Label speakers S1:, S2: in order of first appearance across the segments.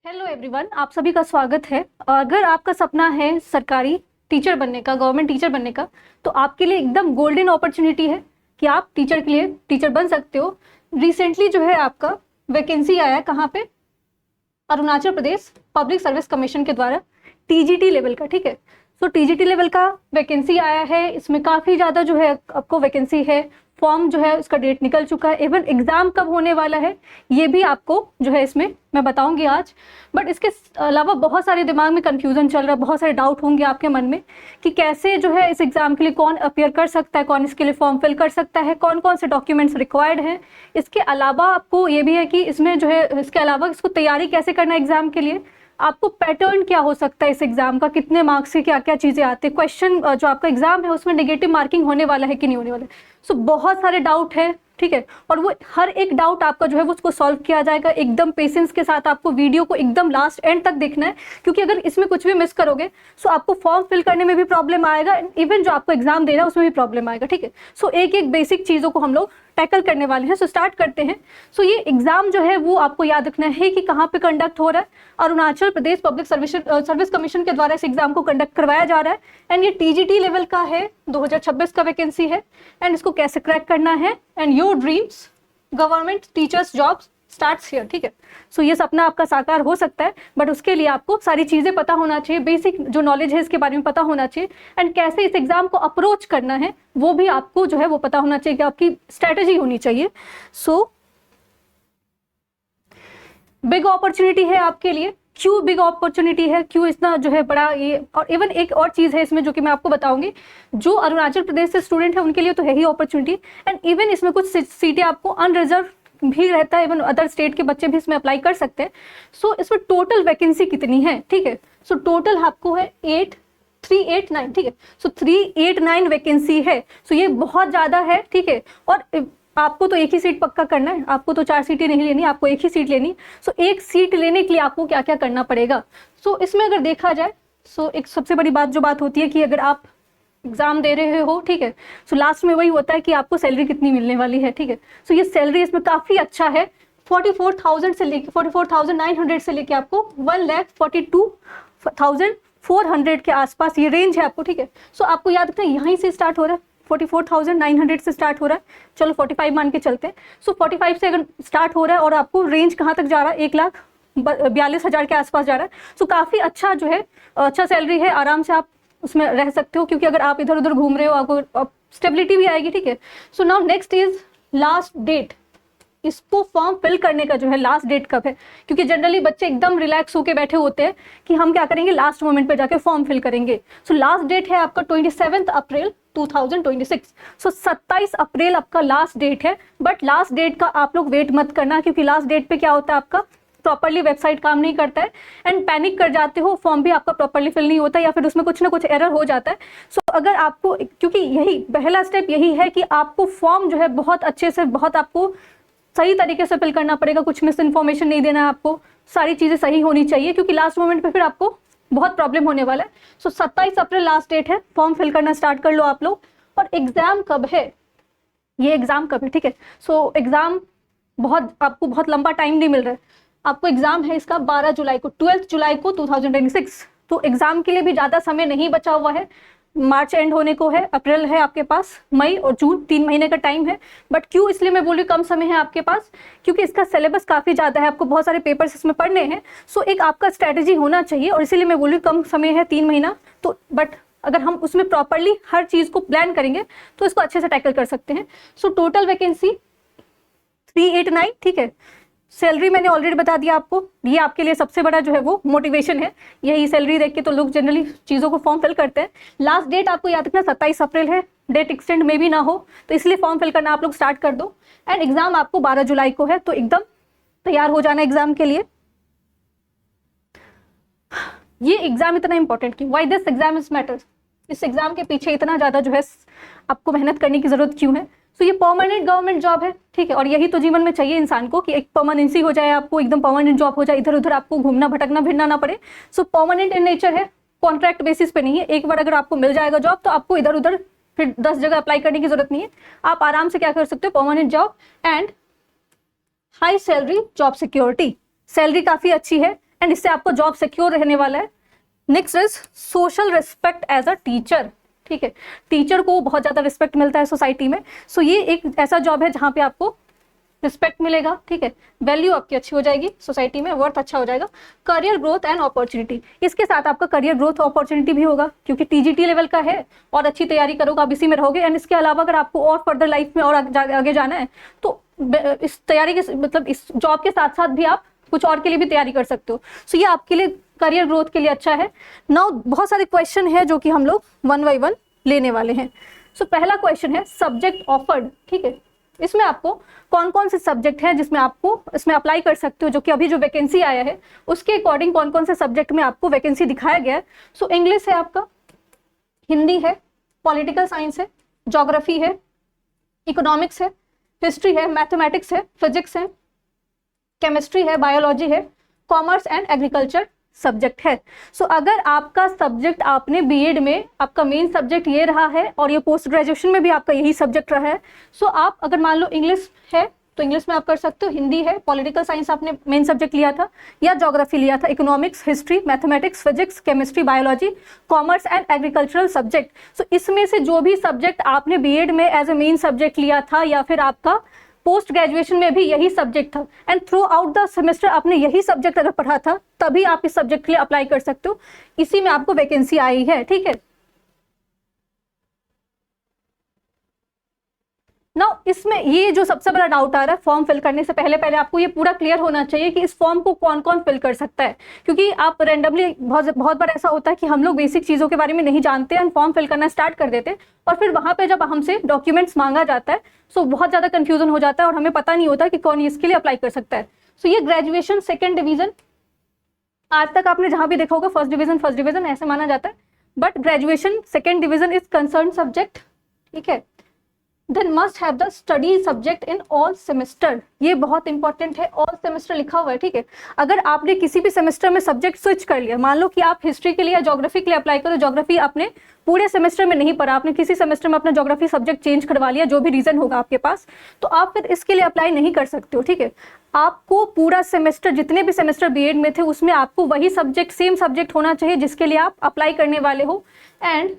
S1: Hello everyone, आप सभी का स्वागत है। अगर आपका सपना है सरकारी टीचर बनने का, गवर्नमेंट टीचर बनने का, तो आपके लिए एकदम गोल्डन अपॉर्चुनिटी है कि आप टीचर के लिए टीचर बन सकते हो। रिसेंटली जो है आपका वैकेंसी आया है, कहाँ पे? Arunachal Pradesh public service commission के द्वारा टीजीटी लेवल का। ठीक है, सो टीजीटी लेवल का वैकेंसी आया है। इसमें काफ़ी ज़्यादा जो है आपको वैकेंसी है। फॉर्म जो है उसका डेट निकल चुका है। इवन एग्ज़ाम कब होने वाला है ये भी आपको जो है इसमें मैं बताऊंगी आज। बट इसके अलावा बहुत सारे दिमाग में कन्फ्यूज़न चल रहा है, बहुत सारे डाउट होंगे आपके मन में कि कैसे जो है इस एग्ज़ाम के लिए कौन अपियर कर सकता है, कौन इसके लिए फॉर्म फिल कर सकता है, कौन कौन से डॉक्यूमेंट्स रिक्वायर्ड हैं। इसके अलावा आपको ये भी है कि इसमें जो है इसके अलावा इसको तैयारी कैसे करना है एग्ज़ाम के लिए, आपको पैटर्न क्या हो सकता है इस एग्ज़ाम का, कितने मार्क्स से क्या क्या चीज़ें आती है, क्वेश्चन जो आपका एग्ज़ाम है उसमें नेगेटिव मार्किंग होने वाला है कि नहीं होने वाला है। सो बहुत सारे डाउट है। ठीक है, और वो हर एक डाउट आपका जो है वो उसको सॉल्व किया जाएगा एकदम पेशेंस के साथ। आपको वीडियो को एकदम लास्ट एंड तक देखना है, क्योंकि अगर इसमें कुछ भी मिस करोगे सो आपको फॉर्म फिल करने में भी प्रॉब्लम आएगा, इवन जो आपको एग्जाम दे रहा है उसमें भी प्रॉब्लम आएगा। ठीक है, सो एक एक बेसिक चीज़ों को हम लोग टैकल करने वाले हैं। सो स्टार्ट करते हैं। सो ये एग्जाम जो है वो आपको याद रखना है कि कहाँ पे कंडक्ट हो रहा है। Arunachal Pradesh public service commission के द्वारा इस एग्जाम को कंडक्ट करवाया जा रहा है। एंड ये टीजीटी लेवल का है, 2026 का वैकेंसी है। एंड इसको कैसे क्रैक करना है, and your dreams government teachers jobs starts here. ठीक है, सो ये सपना आपका साकार हो सकता है, बट उसके लिए आपको सारी चीज़ें पता होना चाहिए, बेसिक जो नॉलेज है इसके बारे में पता होना चाहिए। एंड कैसे इस एग्जाम को अप्रोच करना है वो भी आपको जो है वो पता होना चाहिए, कि आपकी स्ट्रेटजी होनी चाहिए। सो बिग अपॉर्चुनिटी है आपके लिए। क्यों बिग अपॉर्चुनिटी है, क्यों इतना जो है बड़ा ये? और इवन एक और चीज़ है इसमें जो कि मैं आपको बताऊंगी, जो अरुणाचल प्रदेश से स्टूडेंट है उनके लिए तो है ही अपॉर्चुनिटी। एंड इवन इसमें कुछ सीटें आपको अनरिजर्व भी रहता है, इवन अदर स्टेट के बच्चे भी इसमें अप्लाई कर सकते हैं। सो इसमें टोटल वैकेंसी कितनी है? ठीक है, सो टोटल आपको है 389। ठीक है, सो 389 वैकेंसी है। सो ये बहुत ज़्यादा है। ठीक है, और आपको तो एक ही सीट पक्का करना है, आपको तो 4 सीटें नहीं लेनी, आपको एक ही सीट लेनी। सो एक सीट लेने के लिए आपको क्या क्या करना पड़ेगा? सो इसमें अगर देखा जाए, सो एक सबसे बड़ी बात होती है कि अगर आप एग्जाम दे रहे हो, ठीक है, सो लास्ट में वही होता है कि आपको सैलरी कितनी मिलने वाली है। ठीक है, सो ये सैलरी इसमें काफ़ी अच्छा है। 44,000 से लेके 44,900 से लेके आपको 1,42,400 के आसपास ये रेंज है आपको। ठीक है, सो आपको याद रखना यहीं से स्टार्ट हो रहा है, 44,900 से स्टार्ट हो रहा है। चलो 45 मान के चलते हैं। सो 45 से अगर स्टार्ट हो रहा है और आपको रेंज कहाँ तक जा रहा है, 1,42,000 के आसपास जा रहा है। सो काफ़ी अच्छा जो है अच्छा सैलरी है, आराम से आप उसमें रह सकते हो, क्योंकि अगर आप इधर उधर घूम रहे हो आपको स्टेबिलिटी भी आएगी। ठीक है, so now next is last date. इसको फॉर्म फिल करने का जो है लास्ट डेट कब है? क्योंकि जनरली बच्चे एकदम रिलैक्स होके बैठे होते हैं कि हम क्या करेंगे, लास्ट मोमेंट पे जाके फॉर्म फिल करेंगे। सो लास्ट डेट है आपका 27 अप्रैल 2026। सो 27 अप्रैल आपका लास्ट डेट है। बट लास्ट डेट का आप लोग वेट मत करना, क्योंकि लास्ट डेट पे क्या होता है, आपका प्रॉपरली वेबसाइट काम नहीं करता है एंड पैनिक कर जाते हो, फॉर्म भी आपका प्रॉपरली फिल नहीं होता, या फिर उसमें कुछ ना कुछ एरर हो जाता है। सो अगर आपको, क्योंकि यही पहला स्टेप यही है कि आपको फॉर्म जो है बहुत अच्छे से, बहुत आपको सही तरीके से फिल करना पड़ेगा, कुछ मिस इन्फॉर्मेशन नहीं देना है आपको, सारी चीज़ें सही होनी चाहिए, क्योंकि लास्ट मोमेंट पे फिर आपको बहुत प्रॉब्लम होने वाला है। सो 27 अप्रैल लास्ट डेट है, फॉर्म फिल करना स्टार्ट कर लो आप लोग। और एग्ज़ाम कब है, ये एग्ज़ाम कब है? ठीक है, सो एग्ज़ाम आपको बहुत लंबा टाइम नहीं मिल रहा है। आपको एग्ज़ाम है इसका 12 जुलाई को, 12 जुलाई को 2026। तो एग्ज़ाम के लिए भी ज़्यादा समय नहीं बचा हुआ है, मार्च एंड होने को है, अप्रैल है आपके पास, मई और जून 3 महीने का टाइम है। बट क्यों इसलिए मैं बोल रही कम समय है आपके पास, क्योंकि इसका सिलेबस काफ़ी ज़्यादा है, आपको बहुत सारे पेपर्स इसमें पढ़ने हैं। सो एक आपका स्ट्रैटेजी होना चाहिए, और इसीलिए मैं बोल रही कम समय है, 3 महीना। तो बट अगर हम उसमें प्रॉपरली हर चीज़ को प्लान करेंगे तो इसको अच्छे से टैकल कर सकते हैं। So total vacancy 389। ठीक है, सैलरी मैंने ऑलरेडी बता दिया आपको, ये आपके लिए सबसे बड़ा जो है वो मोटिवेशन है। यही सैलरी देख के तो लोग जनरली चीज़ों को फॉर्म फिल करते हैं। लास्ट डेट आपको याद रखना 27 अप्रैल है, डेट एक्सटेंड में भी ना हो, तो इसलिए फॉर्म फिल करना आप लोग स्टार्ट कर दो। एंड एग्जाम आपको 12 जुलाई को है, तो एकदम तैयार हो जाना एग्जाम के लिए। ये एग्जाम इतना इंपॉर्टेंट क्यों, why this exam is matters, इस एग्जाम के पीछे इतना ज़्यादा जो है आपको मेहनत करने की ज़रूरत क्यों है? तो ये परमानेंट गवर्नमेंट जॉब है। ठीक है, और यही तो जीवन में चाहिए इंसान को, कि एक परमानेंसी हो जाए, आपको एकदम परमानेंट जॉब हो जाए, इधर उधर आपको घूमना भटकना फिरना ना पड़े। सो परमानेंट इन नेचर है, कॉन्ट्रैक्ट बेसिस पे नहीं है। एक बार अगर आपको मिल जाएगा जॉब तो आपको इधर उधर फिर 10 जगह अप्लाई करने की जरूरत नहीं है। आप आराम से क्या कर सकते हो, permanent job and high salary, job security, salary काफ़ी अच्छी है एंड इससे आपको जॉब सिक्योर रहने वाला है। Next is social respect as a teacher, ठीक है, टीचर को बहुत ज़्यादा रिस्पेक्ट मिलता है सोसाइटी में। सो ये एक ऐसा जॉब है जहाँ पे आपको रिस्पेक्ट मिलेगा, ठीक है, वैल्यू आपकी अच्छी हो जाएगी सोसाइटी में, वर्थ अच्छा हो जाएगा। करियर ग्रोथ एंड अपॉर्चुनिटी, इसके साथ आपका करियर ग्रोथ अपॉर्चुनिटी भी होगा क्योंकि टीजीटी लेवल का है और अच्छी तैयारी करोगे आप इसी में रहोगे। एंड इसके अलावा अगर आपको और फर्दर लाइफ में और आगे जाना है तो इस तैयारी के मतलब इस जॉब के साथ साथ भी आप कुछ और के लिए भी तैयारी कर सकते हो। सो ये आपके लिए करियर ग्रोथ के लिए अच्छा है। नाउ बहुत सारे क्वेश्चन है जो कि हम लोग 1 बाय 1 लेने वाले हैं। सो पहला क्वेश्चन है सब्जेक्ट ऑफर्ड, ठीक है, इसमें आपको कौन कौन से सब्जेक्ट हैं जिसमें आपको इसमें अप्लाई कर सकते हो, जो कि अभी जो वैकेंसी आया है उसके अकॉर्डिंग कौन कौन से सब्जेक्ट में आपको वैकेंसी दिखाया गया है। सो इंग्लिश है आपका, हिंदी है, पॉलिटिकल साइंस है, ज्योग्राफी है, इकोनॉमिक्स है, हिस्ट्री है, मैथमेटिक्स है, फिजिक्स है, केमिस्ट्री है, बायोलॉजी है, कॉमर्स एंड एग्रीकल्चर सब्जेक्ट है। सो अगर आपका सब्जेक्ट आपने बीएड में आपका मेन सब्जेक्ट ये रहा है और ये पोस्ट ग्रेजुएशन में भी आपका यही सब्जेक्ट रहा है, सो आप अगर मान लो इंग्लिश है तो इंग्लिश में आप कर सकते हो, हिंदी है, पॉलिटिकल साइंस आपने मेन सब्जेक्ट लिया था या ज्योग्राफी लिया था, economics, history, mathematics, physics, chemistry, biology, commerce and agricultural subject. So इसमें से जो भी सब्जेक्ट आपने बीएड में एज ए मेन सब्जेक्ट लिया था या फिर आपका पोस्ट ग्रेजुएशन में भी यही सब्जेक्ट था and through out the semester आपने यही सब्जेक्ट अगर पढ़ा था तभी आप इस सब्जेक्ट के लिए अप्लाई कर सकते हो, इसी में आपको वैकेंसी आई है, ठीक है। नाउ इसमें ये जो सबसे बड़ा डाउट आ रहा है फॉर्म फिल करने से पहले आपको ये पूरा क्लियर होना चाहिए कि इस फॉर्म को कौन कौन फिल कर सकता है, क्योंकि आप रैंडमली बहुत बार ऐसा होता है कि हम लोग बेसिक चीज़ों के बारे में नहीं जानते हैं, फॉर्म फिल करना स्टार्ट कर देते हैं और फिर वहाँ पे जब हमसे डॉक्यूमेंट्स मांगा जाता है सो बहुत ज़्यादा कन्फ्यूजन हो जाता है और हमें पता नहीं होता कि कौन इसके लिए अप्लाई कर सकता है। सो ये ग्रेजुएशन सेकेंड डिवीजन, आज तक आपने जहाँ भी देखा होगा फर्स्ट डिवीजन ऐसे माना जाता है, but graduation second division is concern subject, ठीक है। Then must have the study subject in all semester, ये बहुत इंपॉर्टेंट है, ऑल सेमेस्टर लिखा हुआ है, ठीक है। अगर आपने किसी भी सेमेस्टर में सब्जेक्ट स्विच कर लिया, मान लो कि आप हिस्ट्री के लिए या ज्योग्राफी के लिए अप्लाई करो, ज्योग्राफी आपने पूरे सेमेस्टर में नहीं पढ़ा, आपने किसी सेमेस्टर में अपना ज्योग्राफी सब्जेक्ट चेंज करवा लिया, जो भी रीजन होगा आपके पास, तो आप फिर इसके लिए अप्लाई नहीं कर सकते हो, ठीक है। आपको पूरा सेमेस्टर जितने भी सेमेस्टर बीएड में थे उसमें आपको वही सब्जेक्ट सेम सब्जेक्ट होना चाहिए जिसके लिए आप अप्लाई करने वाले हो। And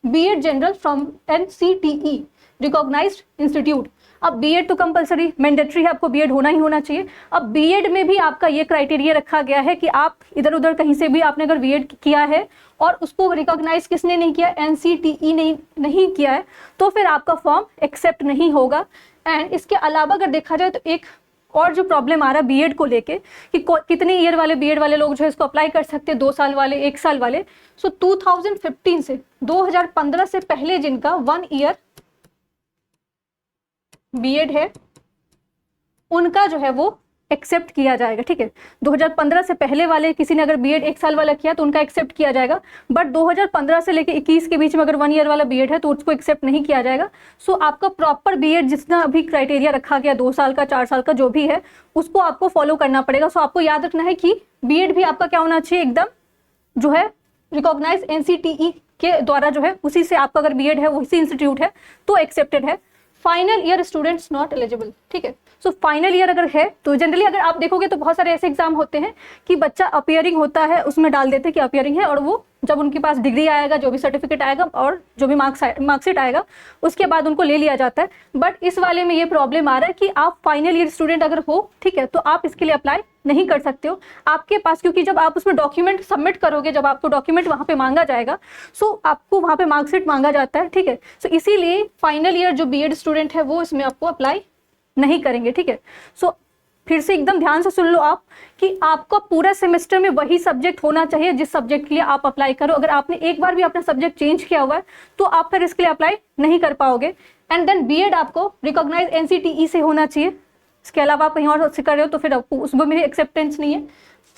S1: BEd general from NCTE recognised institute. अब बीएड तो कंपलसरी मैंडेटरी है, आपको बीएड होना ही होना चाहिए। अब बीएड में भी आपका ये क्राइटेरिया रखा गया है कि आप इधर उधर कहीं से भी आपने अगर बीएड किया है और उसको रिकॉग्नाइज किसने नहीं किया, NCTE ने नहीं किया है, तो फिर आपका फॉर्म एक्सेप्ट नहीं होगा। एंड इसके अलावा अगर देखा जाए तो एक और जो प्रॉब्लम आ रहा है बीएड को लेके कि कितने ईयर वाले बीएड वाले लोग जो है इसको अप्लाई कर सकते हैं, 2 साल वाले, 1 साल वाले। सो 2015 से 2015 से पहले जिनका 1 ईयर बीएड है उनका जो है वो एक्सेप्ट किया जाएगा, ठीक है। 2015 से पहले वाले किसी ने अगर बीएड 1 साल वाला किया तो उनका एक्सेप्ट किया जाएगा, बट 2015 से लेकर 21 के बीच में अगर 1 ईयर वाला बीएड है तो उसको एक्सेप्ट नहीं किया जाएगा। सो आपका प्रॉपर बीएड जितना अभी क्राइटेरिया रखा गया 2 साल का, 4 साल का जो भी है उसको आपको फॉलो करना पड़ेगा। सो आपको याद रखना है कि बीएड भी आपका क्या होना चाहिए, एकदम जो है रिकॉग्नाइज NCTE के द्वारा जो है उसी से आपका अगर बीएड है उसी इंस्टीट्यूट है तो एक्सेप्टेड है। Final year students not eligible, ठीक है। सो फाइनल ईयर अगर है तो जनरली अगर आप देखोगे तो बहुत सारे ऐसे एग्जाम होते हैं कि बच्चा अपियरिंग होता है उसमें डाल देते हैं कि अपियरिंग है, और वो जब उनके पास डिग्री आएगा, जो भी सर्टिफिकेट आएगा और जो भी मार्कशीट आएगा उसके बाद उनको ले लिया जाता है। बट इस वाले में ये प्रॉब्लम आ रहा है कि आप फाइनल ईयर स्टूडेंट अगर हो, ठीक है, तो आप इसके लिए अप्लाई नहीं कर सकते हो आपके पास, क्योंकि जब आप उसमें डॉक्यूमेंट सबमिट करोगे, जब आपको डॉक्यूमेंट वहाँ पे मांगा जाएगा सो आपको वहाँ पे मार्कशीट मांगा जाता है, ठीक है। सो इसीलिए फाइनल ईयर जो बीएड स्टूडेंट है वो इसमें आपको अप्लाई नहीं करेंगे, ठीक है। सो फिर से एकदम ध्यान से सुन लो आप कि आपका पूरा सेमेस्टर में वही सब्जेक्ट होना चाहिए जिस सब्जेक्ट के लिए आप अप्लाई करो। अगर आपने एक बार भी अपना सब्जेक्ट चेंज किया हुआ है तो आप फिर इसके लिए अप्लाई नहीं कर पाओगे। एंड देन बीएड आपको रिकॉग्नाइज NCTE से होना चाहिए, इसके अलावा आप कहीं और से कर रहे हो तो फिर आपको उसमें भी एक्सेप्टेंस नहीं है।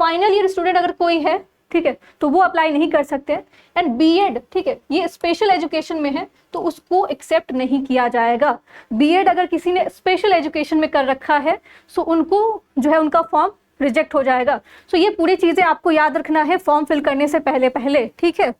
S1: फाइनल ईयर स्टूडेंट अगर कोई है, ठीक है, तो वो अप्लाई नहीं कर सकते। एंड बीएड, ठीक है, ये स्पेशल एजुकेशन में है तो उसको एक्सेप्ट नहीं किया जाएगा। बीएड अगर किसी ने स्पेशल एजुकेशन में कर रखा है सो उनको जो है उनका फॉर्म रिजेक्ट हो जाएगा। सो ये पूरी चीजें आपको याद रखना है फॉर्म फिल करने से पहले, ठीक है।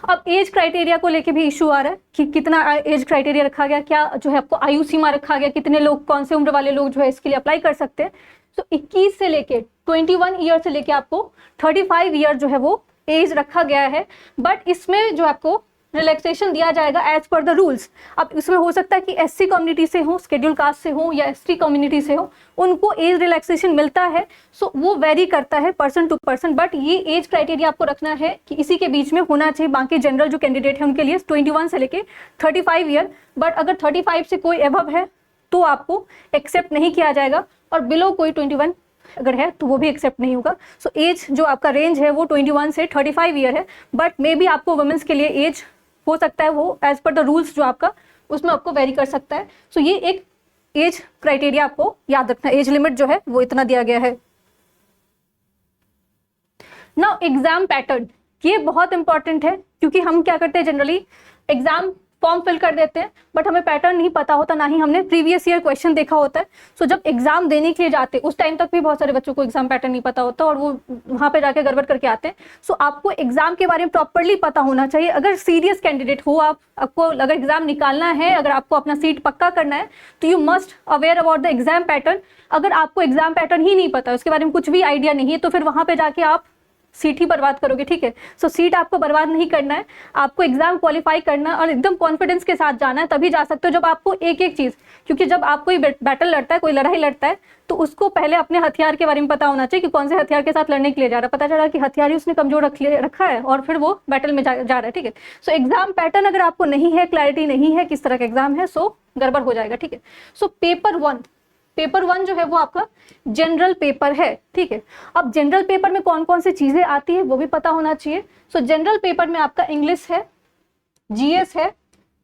S1: अब एज क्राइटेरिया को लेके भी इशू आ रहा है कि कितना एज क्राइटेरिया रखा गया, क्या जो है आपको आयु सीमा रखा गया, कितने लोग, कौन से उम्र वाले लोग जो है इसके लिए अप्लाई कर सकते हैं। सो 21 से लेके 21 ईयर से लेके आपको 35 ईयर जो है वो एज रखा गया है। बट इसमें जो आपको रिलैक्सेशन दिया जाएगा एज पर द रूल्स। अब इसमें हो सकता है कि एससी कम्युनिटी से हो, शेड्यूल कास्ट से हो या एसटी कम्युनिटी से हो, उनको एज रिलैक्सेशन मिलता है। सो वो वेरी करता है पर्सन टू पर्सन, बट ये एज क्राइटेरिया आपको रखना है कि इसी के बीच में होना चाहिए। बाकी जनरल जो कैंडिडेट है उनके लिए 21 से लेके 35 ईयर, बट अगर 35 से कोई एबव है तो आपको एक्सेप्ट नहीं किया जाएगा, और बिलो कोई 21 अगर है तो वो भी एक्सेप्ट नहीं होगा। सो एज जो आपका रेंज है वो 21 से 35 ईयर है, बट मे बी आपको वुमेन्स के लिए एज हो सकता है वो एज पर द रूल्स जो आपका उसमें आपको वेरी कर सकता है। सो ये एक एज क्राइटेरिया आपको याद रखना, एज लिमिट जो है वो इतना दिया गया है। नाउ एग्जाम पैटर्न, ये बहुत इंपॉर्टेंट है क्योंकि हम क्या करते हैं जनरली एग्जाम फॉर्म फिल कर देते हैं, बट हमें पैटर्न नहीं पता होता, ना ही हमने प्रीवियस ईयर क्वेश्चन देखा होता है। सो जब एग्जाम देने के लिए जाते हैं उस टाइम तक भी बहुत सारे बच्चों को एग्जाम पैटर्न नहीं पता होता और वो वहाँ पे जाके गड़बड़ करके आते हैं। सो आपको एग्जाम के बारे में प्रॉपरली पता होना चाहिए। अगर सीरियस कैंडिडेट हो आपको अगर एग्जाम निकालना है, अगर आपको अपना सीट पक्का करना है, तो you must aware about the exam pattern. अगर आपको एग्जाम पैटर्न ही नहीं पता, उसके बारे में कुछ भी आइडिया नहीं है, तो फिर वहाँ पे जाके आप सीट ही बर्बाद करोगे, ठीक है। सो सीट आपको बर्बाद नहीं करना है, आपको एग्जाम क्वालिफाई करना है और एकदम कॉन्फिडेंस के साथ जाना है, तभी जा सकते हो जब आपको एक एक चीज़, क्योंकि जब आप कोई बैटल लड़ता है, कोई लड़ाई लड़ता है, तो उसको पहले अपने हथियार के बारे में पता होना चाहिए कि कौन से हथियार के साथ लड़ने के लिए जा रहा है। पता चला कि हथियार ही उसने कमजोर रखा है और फिर वो बैटल में जा रहा है, ठीक है। सो एग्जाम पैटर्न अगर आपको नहीं है, क्लैरिटी नहीं है किस तरह का एग्जाम है, सो गड़बड़ हो जाएगा, ठीक है। सो पेपर वन जो है वो आपका जनरल पेपर है, ठीक है। अब जनरल पेपर में कौन कौन सी चीजें आती है वो भी पता होना चाहिए। सो जनरल पेपर में आपका इंग्लिश है, जीएस है,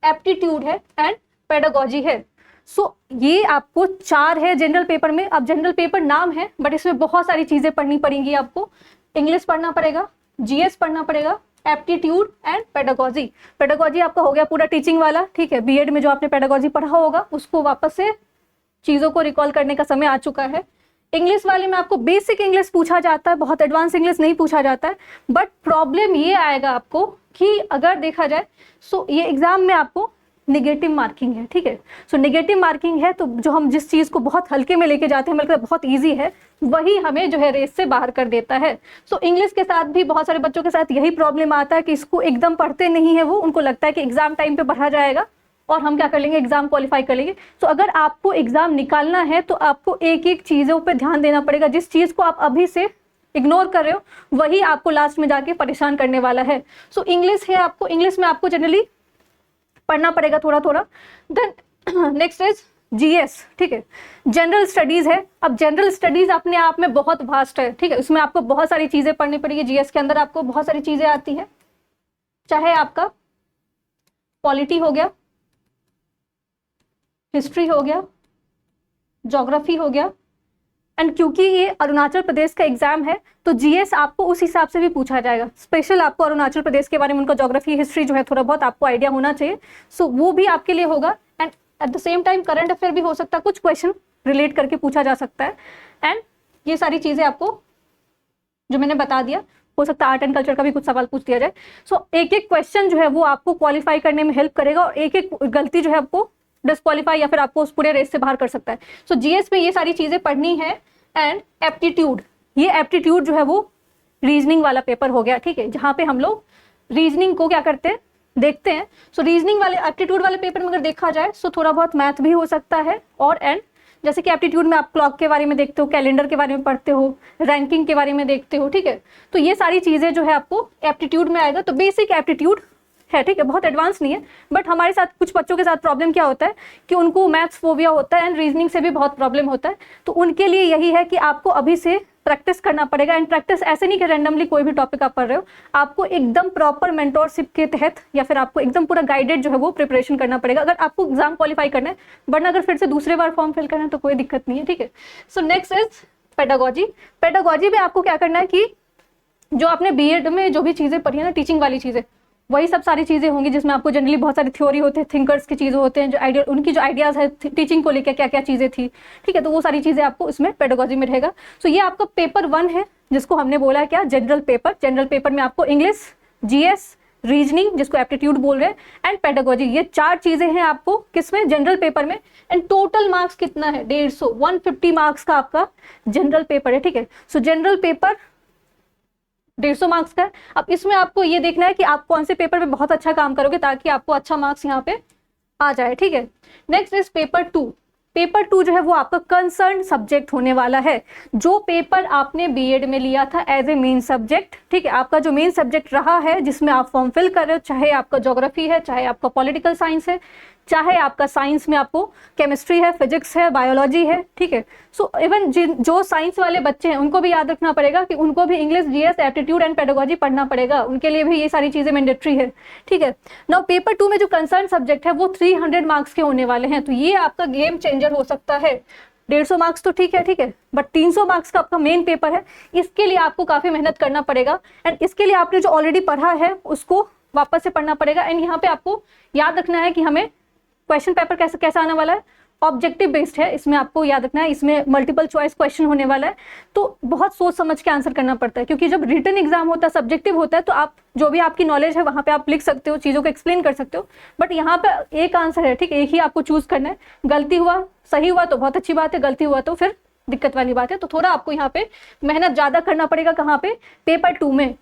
S1: एप्टीट्यूड है एंड पेडागोजी है। सो ये आपको 4 है जनरल पेपर में। अब जनरल पेपर नाम है, बट इसमें बहुत सारी चीजें पढ़नी पड़ेंगी आपको। इंग्लिश पढ़ना पड़ेगा, जीएस पढ़ना पड़ेगा, एप्टीट्यूड एंड पेडागोजी। पेडागोजी आपका हो गया पूरा टीचिंग वाला, ठीक है। बीएड में जो आपने पेडागोजी पढ़ा होगा उसको वापस से चीज़ों को रिकॉल करने का समय आ चुका है। इंग्लिश वाले में आपको बेसिक इंग्लिश पूछा जाता है, बहुत एडवांस इंग्लिश नहीं पूछा जाता है। बट प्रॉब्लम ये आएगा आपको कि अगर देखा जाए सो ये एग्जाम में आपको नेगेटिव मार्किंग है, ठीक है। सो नेगेटिव मार्किंग है तो जो हम जिस चीज़ को बहुत हल्के में लेके जाते हैं, मतलब बहुत ईजी है, वही हमें जो है रेस से बाहर कर देता है। सो इंग्लिश के साथ भी बहुत सारे बच्चों के साथ यही प्रॉब्लम आता है कि इसको एकदम पढ़ते नहीं है वो, उनको लगता है कि एग्जाम टाइम पे पढ़ा जाएगा और हम क्या कर लेंगे, एग्जाम क्वालिफाई कर लेंगे। तो अगर आपको एग्जाम निकालना है तो आपको एक एक चीज़ों पे ध्यान देना पड़ेगा। जिस चीज़ को आप अभी से इग्नोर कर रहे हो वही आपको लास्ट में जाके परेशान करने वाला है। सो इंग्लिश है, आपको इंग्लिश में आपको जनरली पढ़ना पड़ेगा थोड़ा थोड़ा। देन नेक्स्ट इज जीएस, ठीक है। जनरल स्टडीज है। अब जनरल स्टडीज अपने आप में बहुत वास्ट है, ठीक है। उसमें आपको बहुत सारी चीज़ें पढ़नी पड़ेगी। जीएस के अंदर आपको बहुत सारी चीज़ें आती हैं, चाहे आपका पॉलिटी हो गया, हिस्ट्री हो गया, ज्योग्राफी हो गया। एंड क्योंकि ये अरुणाचल प्रदेश का एग्जाम है तो जीएस आपको उस हिसाब से भी पूछा जाएगा। स्पेशल आपको अरुणाचल प्रदेश के बारे में, उनका ज्योग्राफी हिस्ट्री जो है थोड़ा बहुत आपको आइडिया होना चाहिए। सो वो भी आपके लिए होगा। And at the same time current affair भी हो सकता है, कुछ क्वेश्चन रिलेट करके पूछा जा सकता है। एंड ये सारी चीज़ें आपको जो मैंने बता दिया, हो सकता है आर्ट एंड कल्चर का भी कुछ सवाल पूछ दिया जाए। सो एक एक क्वेश्चन जो है वो आपको क्वालिफाई करने में हेल्प करेगा और एक एक गलती जो है आपको डिस्क्वालीफाई या फिर आपको उस पूरे रेस से बाहर कर सकता है। सो जीएस में ये सारी चीजें पढ़नी है। एंड एप्टीट्यूड, ये एप्टीट्यूड जो है वो रीजनिंग वाला पेपर हो गया, ठीक है, जहाँ पे हम लोग रीजनिंग को क्या करते हैं, देखते हैं। सो रीजनिंग वाले एप्टीट्यूड वाले पेपर में अगर देखा जाए सो थोड़ा बहुत मैथ भी हो सकता है। और एंड जैसे कि एप्टीट्यूड में आप क्लॉक के बारे में देखते हो, कैलेंडर के बारे में पढ़ते हो, रैंकिंग के बारे में देखते हो, ठीक है। तो ये सारी चीजें जो है आपको एप्टीट्यूड में आएगा। तो बेसिक एप्टीट्यूड है, ठीक है, बहुत एडवांस नहीं है। बट हमारे साथ कुछ बच्चों के साथ प्रॉब्लम क्या होता है कि उनको मैथ्स फोबिया होता है एंड रीजनिंग से भी बहुत प्रॉब्लम होता है। तो उनके लिए यही है कि आपको अभी से प्रैक्टिस करना पड़ेगा। एंड प्रैक्टिस ऐसे नहीं कि रैंडमली कोई भी टॉपिक आप पढ़ रहे हो, आपको एकदम प्रॉपर मेंटोरशिप के तहत या फिर आपको एकदम पूरा गाइडेड जो है वो प्रिपरेशन करना पड़ेगा अगर आपको एग्जाम क्वालिफाई करना है। वरना अगर फिर से दूसरे बार फॉर्म फिल करना है तो कोई दिक्कत नहीं है, ठीक है। So next is pedagogy. Pedagogy में आपको क्या करना है कि जो आपने बीएड में जो भी चीज़ें पढ़ी है ना, टीचिंग वाली चीज़ें, वही सब सारी चीज़ें होंगी जिसमें आपको जनरली बहुत सारी थ्योरी होते हैं, थिंकर्स की चीज़ें होते हैं, जो आइडिया उनकी जो आइडियाज़ है टीचिंग को लेकर क्या क्या चीज़ें थी, ठीक है। तो वो सारी चीज़ें आपको इसमें पेडागोजी में रहेगा। सो ये आपका पेपर 1 है जिसको हमने बोला है क्या, जनरल पेपर। जनरल पेपर में आपको इंग्लिश, जीएस, रीजनिंग जिसको एप्टीट्यूड बोल रहे हैं, एंड पेडागोजी। ये 4 चीजें हैं आपको किसमें, जनरल पेपर में। एंड टोटल मार्क्स कितना है, 150, 150 मार्क्स का आपका जनरल पेपर है, ठीक है। सो जनरल पेपर 150 मार्क्स का है। अब इसमें आपको ये देखना है कि आप कौन से पेपर में बहुत अच्छा काम करोगे ताकि आपको अच्छा मार्क्स यहाँ पे आ जाए, ठीक है। Next is paper 2। पेपर 2 जो है वो आपका कंसर्न सब्जेक्ट होने वाला है, जो पेपर आपने बीएड में लिया था एज ए मेन सब्जेक्ट, ठीक है। आपका जो मेन सब्जेक्ट रहा है जिसमें आप फॉर्म फिल कर रहे हो, चाहे आपका ज्योग्राफी है, चाहे आपका पॉलिटिकल साइंस है, चाहे आपका साइंस में आपको केमिस्ट्री है, फिजिक्स है, बायोलॉजी है, ठीक है। सो इवन जो साइंस वाले बच्चे हैं उनको भी याद रखना पड़ेगा कि उनको भी English, GS, aptitude and pedagogy पढ़ना पड़ेगा, उनके लिए भी ये सारी चीजें मैंडेटरी है, ठीक है। नाउ पेपर 2 में जो कंसर्न सब्जेक्ट है वो 300 मार्क्स के होने वाले हैं, तो ये आपका गेम चेंजर हो सकता है। 150 मार्क्स तो ठीक है, ठीक है, बट 300 मार्क्स का आपका मेन पेपर है, इसके लिए आपको काफी मेहनत करना पड़ेगा। एंड इसके लिए आपने जो ऑलरेडी पढ़ा है उसको वापस से पढ़ना पड़ेगा। एंड यहाँ पे आपको याद रखना है कि हमें क्वेश्चन पेपर कैसा आने वाला है, ऑब्जेक्टिव बेस्ड है, इसमें आपको याद रखना है, इसमें मल्टीपल चॉइस क्वेश्चन होने वाला है, तो बहुत सोच समझ के आंसर करना पड़ता है, क्योंकि जब रिटन एग्जाम होता है, सब्जेक्टिव होता है, तो आप जो भी आपकी नॉलेज है वहां पे आप लिख सकते हो, चीजों को एक्सप्लेन कर सकते हो, बट यहाँ पे एक आंसर है, ठीक है, एक ही आपको चूज करना है। गलती हुआ, सही हुआ तो बहुत अच्छी बात है, गलती हुआ तो फिर दिक्कत वाली बात है, तो थोड़ा आपको यहाँ पे मेहनत ज्यादा करना पड़ेगा। कहाँ पे, पेपर 2 में।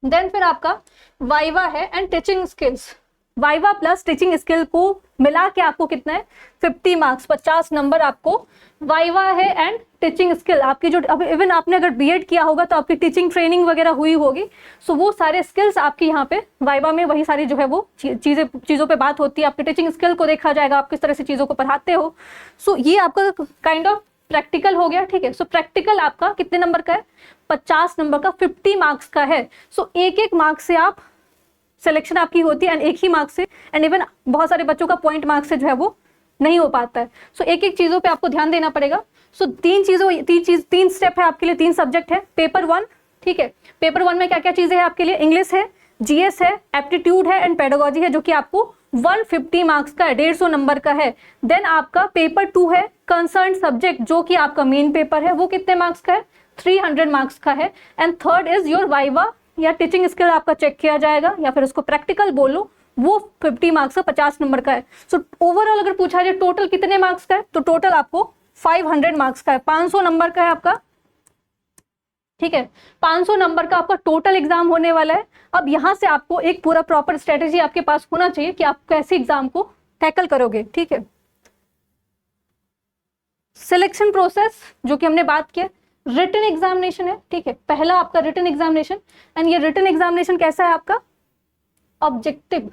S1: देन फिर आपका वाइवा है and teaching skills. Viva plus teaching skill को मिला के आपको कितना है, 50 मार्क्स, 50 नंबर आपको वाइवा है एंड टीचिंग स्किल। आपकी जो अब इवन आपने अगर बीएड किया होगा तो आपकी टीचिंग ट्रेनिंग वगैरह हुई होगी, सो वो सारे स्किल्स आपकी यहाँ पे वाइवा में वही सारी जो है वो चीज़ों पे बात होती है, आपके टीचिंग स्किल को देखा जाएगा, आप किस तरह से चीज़ों को पढ़ाते हो। सो ये आपका काइंड ऑफ प्रैक्टिकल हो गया, ठीक है। सो प्रैक्टिकल आपका कितने नंबर का है, 50 नंबर का, 50 मार्क्स का है। सो एक मार्क्स से आप सिलेक्शन आपकी होती है, एंड एक ही मार्क्स से, एंड इवन बहुत सारे बच्चों का पॉइंट मार्क्स से जो है वो नहीं हो पाता है। सो एक चीजों पे आपको ध्यान देना पड़ेगा। सो 3 स्टेप है आपके लिए, 3 सब्जेक्ट है। पेपर 1, ठीक है, पेपर 1 में क्या क्या चीजें हैं आपके लिए, इंग्लिश है, जीएस है, एप्टीट्यूड है एंड पेडागोजी है, जो कि आपको 150 मार्क्स का है, 150 नंबर का है। देन आपका पेपर 2 है कंसर्न सब्जेक्ट, जो कि आपका मेन पेपर है, वो कितने मार्क्स का है, 300 मार्क्स का है। And third is your viva या टीचिंग स्किल आपका चेक किया जाएगा, या फिर उसको प्रैक्टिकल बोलो, वो 50 मार्क्स का, 50 नंबर का है। सो ओवरऑल अगर पूछा जाए टोटल कितने मार्क्स का है, तो टोटल आपको 500 मार्क्स का है, 500 नंबर का है आपका, ठीक है। 500 नंबर का आपका टोटल एग्जाम होने वाला है। अब यहां से आपको एक पूरा प्रॉपर स्ट्रेटेजी आपके पास होना चाहिए कि आप कैसे एग्जाम को टैकल करोगे, ठीक है। सिलेक्शन प्रोसेस जो कि हमने बात किया, रिटन एग्जामिनेशन है, ठीक है, पहला आपका रिटन एग्जामिनेशन। एंड ये रिटन एग्जामिनेशन कैसा है आपका, ऑब्जेक्टिव,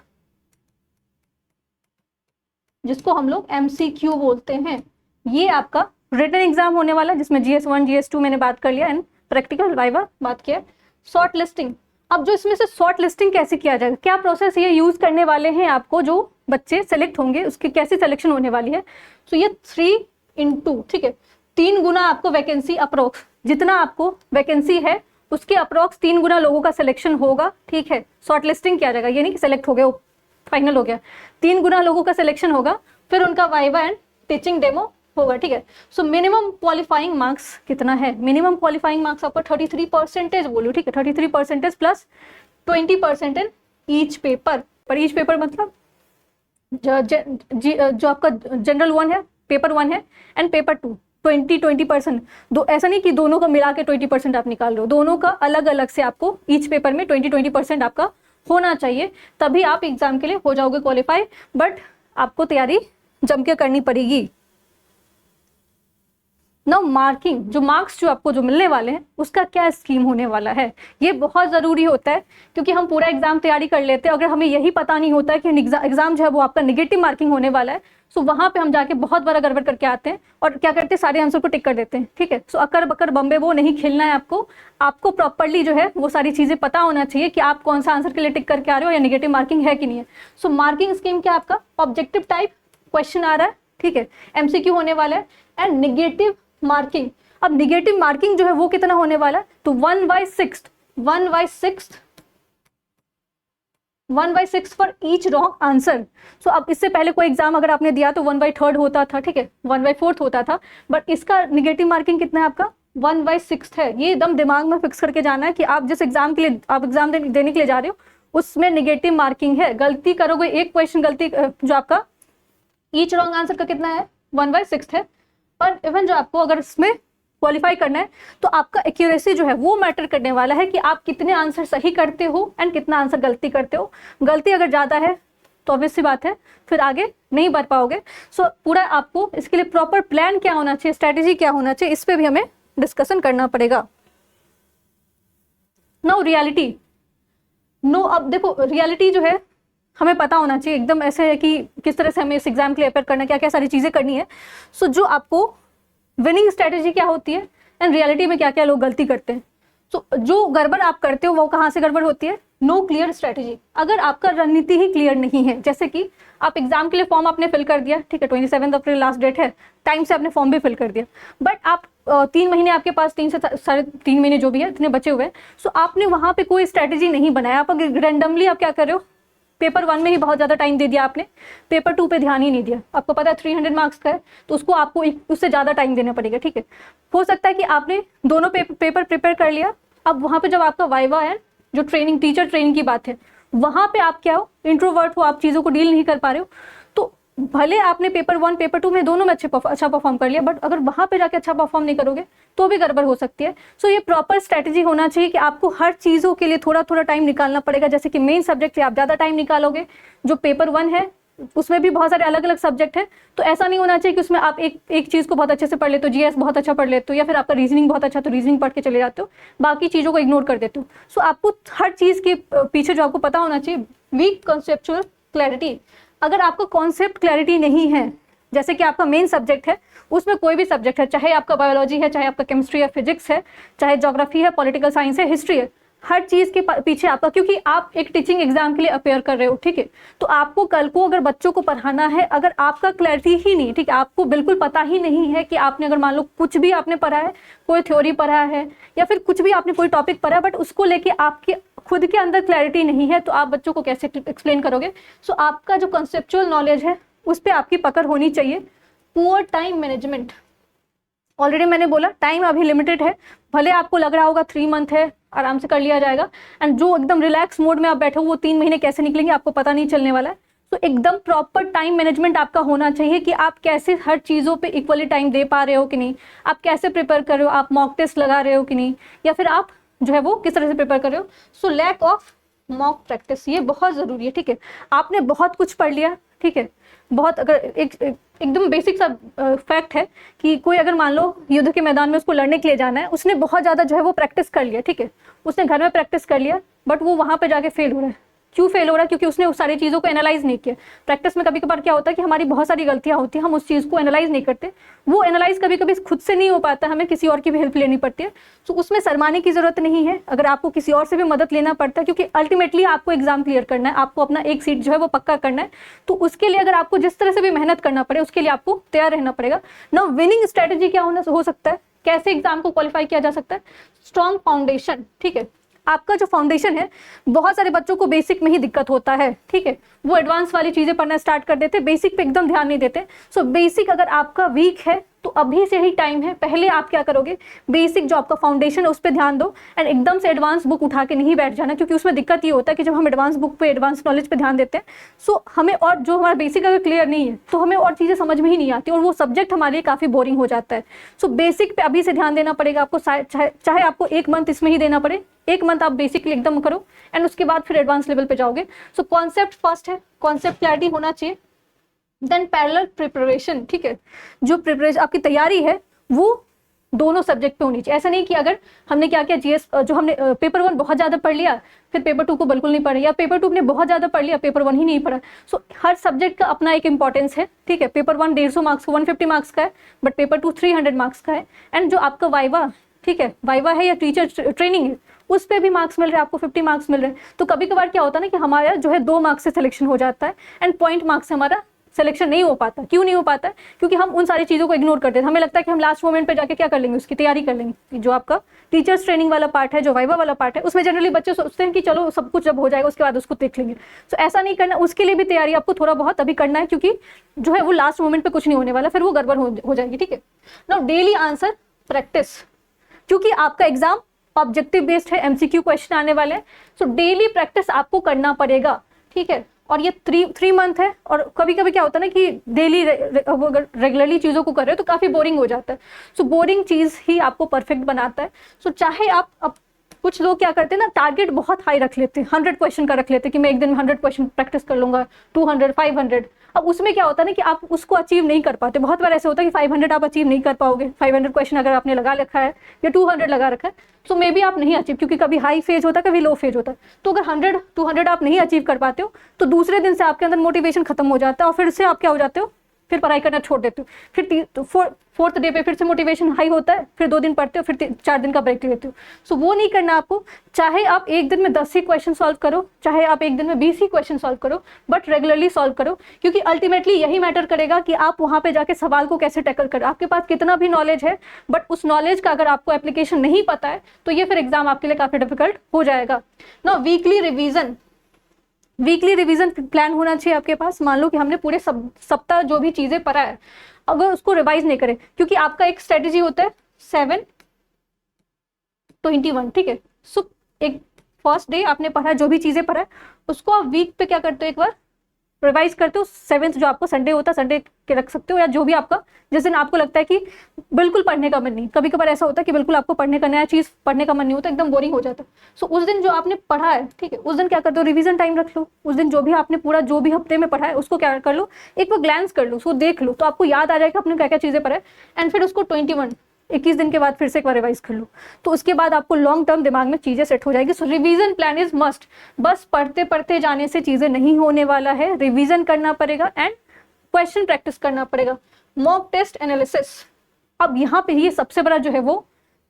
S1: जिसको हम लोग एमसीक्यू बोलते हैं। ये आपका रिटन एग्जाम होने वाला है, जिसमें GS1 GS2 मैंने बात कर लिया, एंड प्रैक्टिकल वाइवा बात किया। शॉर्ट लिस्टिंग, अब जो इसमें से शॉर्ट लिस्टिंग कैसे किया जाएगा, क्या प्रोसेस ये यूज करने वाले हैं, आपको जो बच्चे सेलेक्ट होंगे उसकी कैसे सिलेक्शन होने वाली है। सो ये 3x2, ठीक है, 3 गुना आपको वैकेंसी, अप्रोक्स जितना आपको वैकेंसी है उसके अप्रोक्स 3 गुना लोगों का सिलेक्शन होगा, ठीक है। शॉर्ट लिस्टिंग किया जाएगा, ये नहीं कि सिलेक्ट हो गया फाइनल हो गया, 3 गुना लोगों का सिलेक्शन होगा, फिर उनका वाइवा एंड टीचिंग डेमो होगा, ठीक है। सो मिनिमम क्वालिफाइंग मार्क्स कितना है, मिनिमम क्वालिफाइंग मार्क्स आपका 33% बोलो, ठीक है, 33% प्लस 20% इन ईच पेपर। पर ईच पेपर मतलब जो आपका जनरल 1 है, पेपर 1 है, एंड पेपर 2 20% दो, ऐसा नहीं कि दोनों का मिला के 20% आप निकाल रहे हो, दोनों का अलग अलग से आपको ईच पेपर में 20% आपका होना चाहिए, तभी आप एग्जाम के लिए हो जाओगे क्वालिफाई। बट आपको तैयारी जम के करनी पड़ेगी। नाउ मार्किंग, जो मार्क्स जो आपको जो मिलने वाले हैं उसका क्या स्कीम होने वाला है, ये बहुत ज़रूरी होता है, क्योंकि हम पूरा एग्जाम तैयारी कर लेते हैं, अगर हमें यही पता नहीं होता है कि एग्जाम जो है वो आपका नेगेटिव मार्किंग होने वाला है, सो वहाँ पे हम जाके बहुत बड़ा गड़बड़ करके आते हैं और क्या करते हैं, सारे आंसर को टिक कर देते हैं, ठीक है। सो अकर बकर बम्बे वो नहीं खेलना है आपको प्रॉपरली जो है वो सारी चीज़ें पता होना चाहिए कि आप कौन सा आंसर के लिए टिक करके आ रहे हो या नेगेटिव मार्किंग है कि नहीं है। सो मार्किंग स्कीम क्या आपका, ऑब्जेक्टिव टाइप क्वेश्चन आ रहा है, ठीक है, MCQ होने वाला है, एंड नेगेटिव मार्किंग। अब नेगेटिव मार्किंग जो है वो कितना होने वाला है, तो 1/6 फॉर ईच रॉन्ग आंसर। सो अब इससे पहले कोई एग्जाम अगर आपने दिया तो 1/3 होता था, ठीक है, 1/4 होता था, बट इसका नेगेटिव मार्किंग कितना है आपका, 1/6 है। ये एकदम दिमाग में फिक्स करके जाना है कि आप जिस एग्जाम के लिए आप एग्जाम देने के लिए जा रहे हो उसमें नेगेटिव मार्किंग है। गलती करोगे, एक क्वेश्चन गलती जो आपका ईच रॉन्ग आंसर का कितना है 1/6 है। पर इवन जो आपको अगर इसमें क्वालिफाई करना है तो आपका एक्यूरेसी जो है वो मैटर करने वाला है कि आप कितने आंसर सही करते हो एंड कितना आंसर गलती करते हो। गलती अगर ज़्यादा है तो ऑब्वियस सी बात है फिर आगे नहीं बढ़ पाओगे। सो पूरा आपको इसके लिए प्रॉपर प्लान क्या होना चाहिए, स्ट्रैटेजी क्या होना चाहिए, इस पर भी हमें डिस्कशन करना पड़ेगा। नो रियलिटी, नो अब देखो रियलिटी जो है हमें पता होना चाहिए, एकदम ऐसे है कि किस तरह से हमें इस एग्जाम के लिए अपेयर करना है, क्या क्या सारी चीज़ें करनी है। सो जो आपको विनिंग स्ट्रैटेजी क्या होती है एंड रियलिटी में क्या क्या लोग गलती करते हैं। सो जो गड़बड़ आप करते हो वो कहाँ से गड़बड़ होती है, नो क्लियर स्ट्रैटेजी। अगर आपका रणनीति ही क्लियर नहीं है, जैसे कि आप एग्जाम के लिए फॉर्म आपने फिल कर दिया, ठीक है 27 अप्रैल लास्ट डेट है, टाइम से आपने फॉर्म भी फिल कर दिया, बट आप 3 महीने आपके पास 3 से 3.5 महीने जो भी है इतने बचे हुए हैं। सो आपने वहाँ पे कोई स्ट्रैटेजी नहीं बनाया, आप रैंडमली आप क्या कर रहे हो, पेपर 1 में ही बहुत ज़्यादा टाइम दे दिया आपने, पेपर 2 पे ध्यान ही नहीं दिया। आपको पता है 300 मार्क्स का है तो उसको आपको उससे ज़्यादा टाइम देना पड़ेगा, ठीक है। हो सकता है कि आपने दोनों पेपर प्रिपेयर कर लिया, अब वहाँ पे जब आपका वाइवा है, जो ट्रेनिंग टीचर ट्रेनिंग की बात है, वहाँ पे आप क्या हो, इंट्रोवर्ट हो, आप चीज़ों को डील नहीं कर पा रहे हो। तो भले आपने पेपर 1 पेपर 2 में दोनों में अच्छा परफॉर्म कर लिया, बट अगर वहाँ पे जाके अच्छा परफॉर्म नहीं करोगे तो भी गड़बड़ हो सकती है। सो ये प्रॉपर स्ट्रैटेजी होना चाहिए कि आपको हर चीज़ों के लिए थोड़ा थोड़ा टाइम निकालना पड़ेगा। जैसे कि मेन सब्जेक्ट से आप ज़्यादा टाइम निकालोगे, जो पेपर 1 है उसमें भी बहुत सारे अलग अलग सब्जेक्ट है, तो ऐसा नहीं होना चाहिए कि उसमें आप एक चीज़ को बहुत अच्छे से पढ़ लेते हो, जीएस बहुत अच्छा पढ़ लेते हो, या फिर आपका रीजनिंग बहुत अच्छा तो रीजनिंग पढ़ के चले जाते हो, बाकी चीज़ों को इग्नोर कर देते हो। सो आपको हर चीज़ के पीछे जो आपको पता होना चाहिए, वीक कॉन्सेप्चुअल क्लैरिटी। अगर आपको कॉन्सेप्ट क्लैरिटी नहीं है, जैसे कि आपका मेन सब्जेक्ट है, उसमें कोई भी सब्जेक्ट है, चाहे आपका बायोलॉजी है, चाहे आपका केमिस्ट्री है, फिजिक्स है, चाहे ज्योग्राफी है, पॉलिटिकल साइंस है, हिस्ट्री है, हर चीज़ के पीछे आपका, क्योंकि आप एक टीचिंग एग्जाम के लिए अपेयर कर रहे हो, ठीक है। तो आपको कल को अगर बच्चों को पढ़ाना है, अगर आपका क्लैरिटी ही नहीं, ठीक है, आपको बिल्कुल पता ही नहीं है कि आपने अगर मान लो कुछ भी आपने पढ़ा है, कोई थ्योरी पढ़ा है या फिर कुछ भी आपने कोई टॉपिक पढ़ा है, बट उसको लेके आपके खुद के अंदर क्लैरिटी नहीं है, तो आप बच्चों को कैसे एक्सप्लेन करोगे। सो आपका जो कंसेप्चुअल नॉलेज है उस पर आपकी पकड़ होनी चाहिए। पुअर टाइम मैनेजमेंट, ऑलरेडी मैंने बोला टाइम अभी लिमिटेड है, भले आपको लग रहा होगा 3 मंथ है आराम से कर लिया जाएगा, एंड जो एकदम रिलैक्स मोड में आप बैठे हो वो 3 महीने कैसे निकलेंगे आपको पता नहीं चलने वाला है। तो एकदम प्रॉपर टाइम मैनेजमेंट आपका होना चाहिए कि आप कैसे हर चीज़ों पे इक्वली टाइम दे पा रहे हो कि नहीं, आप कैसे प्रिपेयर कर रहे हो, आप मॉक टेस्ट लगा रहे हो कि नहीं, या फिर आप जो है वो किस तरह से प्रिपेयर कर रहे हो। So lack of mock practice ये बहुत ज़रूरी है, ठीक है। आपने बहुत कुछ पढ़ लिया, ठीक है, बहुत अगर एकदम बेसिक सा फैक्ट है कि कोई अगर मान लो युद्ध के मैदान में उसको लड़ने के लिए जाना है, उसने बहुत ज़्यादा जो है वो प्रैक्टिस कर लिया, ठीक है, उसने घर में प्रैक्टिस कर लिया, बट वो वहाँ पे जाके फेल हो रहा है। क्यों फेल हो रहा है? क्योंकि उसने उस सारी चीज़ों को एनालाइज नहीं किया। प्रैक्टिस में कभी कभार क्या होता है कि हमारी बहुत सारी गलतियाँ होती हैं, हम उस चीज़ को एनालाइज नहीं करते, वो एनालाइज कभी कभी खुद से नहीं हो पाता, हमें किसी और की भी हेल्प लेनी पड़ती है। तो उसमें शर्माने की ज़रूरत नहीं है, अगर आपको किसी और से भी मदद लेना पड़ता है, क्योंकि अल्टीमेटली आपको एग्जाम क्लियर करना है, आपको अपना एक सीट जो है वो पक्का करना है। तो उसके लिए अगर आपको जिस तरह से भी मेहनत करना पड़े, उसके लिए आपको तैयार रहना पड़ेगा। नाउ विनिंग स्ट्रैटेजी क्या हो सकता है, कैसे एग्जाम को क्वालिफाई किया जा सकता है? स्ट्रॉन्ग फाउंडेशन, ठीक है। आपका जो फाउंडेशन है, बहुत सारे बच्चों को बेसिक में ही दिक्कत होता है, ठीक है, वो एडवांस वाली चीज़ें पढ़ना स्टार्ट कर देते, बेसिक पे एकदम ध्यान नहीं देते। सो बेसिक अगर आपका वीक है तो अभी से ही टाइम है, पहले आप क्या करोगे, बेसिक जो आपका फाउंडेशन है उस पर ध्यान दो, एंड एकदम से एडवांस बुक उठा के नहीं बैठ जाना, क्योंकि उसमें दिक्कत ये होता है कि जब हम एडवांस बुक पे, एडवांस नॉलेज पे ध्यान देते हैं, सो हमें और जो हमारा बेसिक अगर क्लियर नहीं है तो हमें और चीज़ें समझ में ही नहीं आती और वो सब्जेक्ट हमारे लिए काफ़ी बोरिंग हो जाता है। सो बेसिक पे अभी से ध्यान देना पड़ेगा आपको, चाहे आपको 1 मंथ इसमें ही देना पड़े, 1 मंथ आप बेसिकली एकदम करो एंड उसके बाद फिर एडवांस लेवल पे जाओगे। सो कॉन्सेप्ट फर्स्ट है, कॉन्सेप्ट क्लैरिटी होना चाहिए, देन पैरेलल प्रिपरेशन, ठीक है, जो प्रिपरेशन आपकी तैयारी है वो दोनों सब्जेक्ट पे होनी चाहिए। ऐसा नहीं कि अगर हमने क्या किया, जीएस जो हमने पेपर 1 बहुत ज़्यादा पढ़ लिया, फिर पेपर 2 को बिल्कुल नहीं पढ़ा, या पेपर 2 ने बहुत ज़्यादा पढ़ लिया, पेपर 1 ही नहीं पढ़ा। सो हर सब्जेक्ट का अपना एक इंपॉर्टेंस है, ठीक है। पेपर 1 150 मार्क्स का 150 मार्क्स का है, बट पेपर 2 300 मार्क्स का है। एंड जो आपका वाइवा, ठीक है, वाइवा है या टीचर ट्रेनिंग है, उस पर भी मार्क्स मिल रहे हैं आपको, 50 मार्क्स मिल रहे हैं। तो कभी कभार क्या होता है ना कि हमारा जो है 2 मार्क्स से सिलेक्शन हो जाता है एंड पॉइंट मार्क्स से हमारा सिलेक्शन नहीं हो पाता। क्यों नहीं हो पाता है? क्योंकि हम उन सारी चीज़ों को इग्नोर करते हैं, हमें लगता है कि हम लास्ट मोमेंट पे जाके क्या कर लेंगे, उसकी तैयारी कर लेंगे। जो आपका टीचर्स ट्रेनिंग वाला पार्ट है, जो वाइवा वाला पार्ट है, उसमें जनरली बच्चे सोचते हैं कि चलो सब कुछ जब हो जाएगा उसके बाद उसको देख लेंगे। तो ऐसा नहीं करना, उसके लिए भी तैयारी आपको थोड़ा बहुत अभी करना है, क्योंकि जो है वो लास्ट मोमेंट पे कुछ नहीं होने वाला, फिर वो गड़बड़ हो जाएगी, ठीक है। नाउ डेली आंसर प्रैक्टिस, क्योंकि आपका एग्जाम ऑब्जेक्टिव बेस्ड है, एमसीक्यू क्वेश्चन आने वाले हैं। सो डेली प्रैक्टिस आपको करना पड़ेगा, ठीक है। और ये 3 मंथ है, और कभी कभी क्या होता है ना कि डेली अगर रेगुलरली चीज़ों को कर रहे हो तो काफ़ी बोरिंग हो जाता है। सो बोरिंग चीज़ ही आपको परफेक्ट बनाता है। सो चाहे आप अब कुछ लोग क्या करते हैं ना, टारगेट बहुत हाई रख लेते हैं, 100 क्वेश्चन का रख लेते हैं कि मैं एक दिन में 100 क्वेश्चन प्रैक्टिस कर लूंगा, 200, 500। अब उसमें क्या होता है ना कि आप उसको अचीव नहीं कर पाते। बहुत बार ऐसा होता है कि 500 आप अचीव नहीं कर पाओगे। 500 क्वेश्चन अगर आपने लगा रखा है या 200 लगा रखा है तो मे बी आप नहीं अचीव, क्योंकि कभी हाई फेज होता है, कभी लो फेज होता है। तो अगर 100, 200 आप नहीं अचीव कर पाते हो तो दूसरे दिन से आपके अंदर मोटिवेशन खत्म हो जाता है, और फिर से आप क्या हो जाते हो, फिर पढ़ाई करना छोड़ देते हो। फिर 4th डे पे फिर से मोटिवेशन हाई होता है, फिर 2 दिन पढ़ते हो, फिर 4 दिन का ब्रेक लेते हो। सो वो नहीं करना आपको। चाहे आप एक दिन में 10 ही क्वेश्चन सॉल्व करो, चाहे आप एक दिन में 20 ही क्वेश्चन सॉल्व करो, बट रेगुलरली सॉल्व करो, क्योंकि अल्टीमेटली यही मैटर करेगा कि आप वहाँ पे जाके सवाल को कैसे टैकल करें। आपके पास कितना भी नॉलेज है, बट उस नॉलेज का अगर आपको एप्लीकेशन नहीं पता है तो ये फिर एग्जाम आपके लिए काफ़ी डिफिकल्ट हो जाएगा ना। वीकली रिवीजन प्लान होना चाहिए आपके पास। मान लो कि हमने पूरे सप्ताह जो भी चीज़ें पढ़ा है, अगर उसको रिवाइज नहीं करें, क्योंकि आपका एक स्ट्रेटेजी होता है 7-21, ठीक है। सो एक फर्स्ट डे आपने पढ़ा, जो भी चीज़ें पढ़ा है उसको आप वीक पे क्या करते हो, एक बार रिवाइज करते हो। 7th जो आपको संडे होता है, संडे के रख सकते हो, या जो भी आपका जिस दिन आपको लगता है कि बिल्कुल पढ़ने का मन नहीं। कभी कभार ऐसा होता है कि बिल्कुल आपको पढ़ने का नया चीज़ पढ़ने का मन नहीं होता, एकदम बोरिंग हो जाता है। सो उस दिन जो आपने पढ़ा है, ठीक है, उस दिन क्या करते हो, रिवीजन टाइम रख लो। उस दिन जो भी आपने पूरा जो भी हफ्ते में पढ़ा है उसको क्या कर लो, एक बार ग्लैंस कर लो, उसको देख लो, तो आपको याद आ जाएगा आपने क्या क्या चीज़ें पढ़ा है। एंड फिर उसको 21 दिन के बाद फिर से एक बार रिवाइज कर लो, तो उसके बाद आपको लॉन्ग टर्म दिमाग में चीज़ें सेट हो जाएगी। सो रिवीजन प्लान इज मस्ट। बस पढ़ते पढ़ते जाने से चीज़ें नहीं होने वाला है, रिवीजन करना पड़ेगा एंड क्वेश्चन प्रैक्टिस करना पड़ेगा। मॉक टेस्ट एनालिसिस, अब यहाँ पे ये सबसे बड़ा जो है वो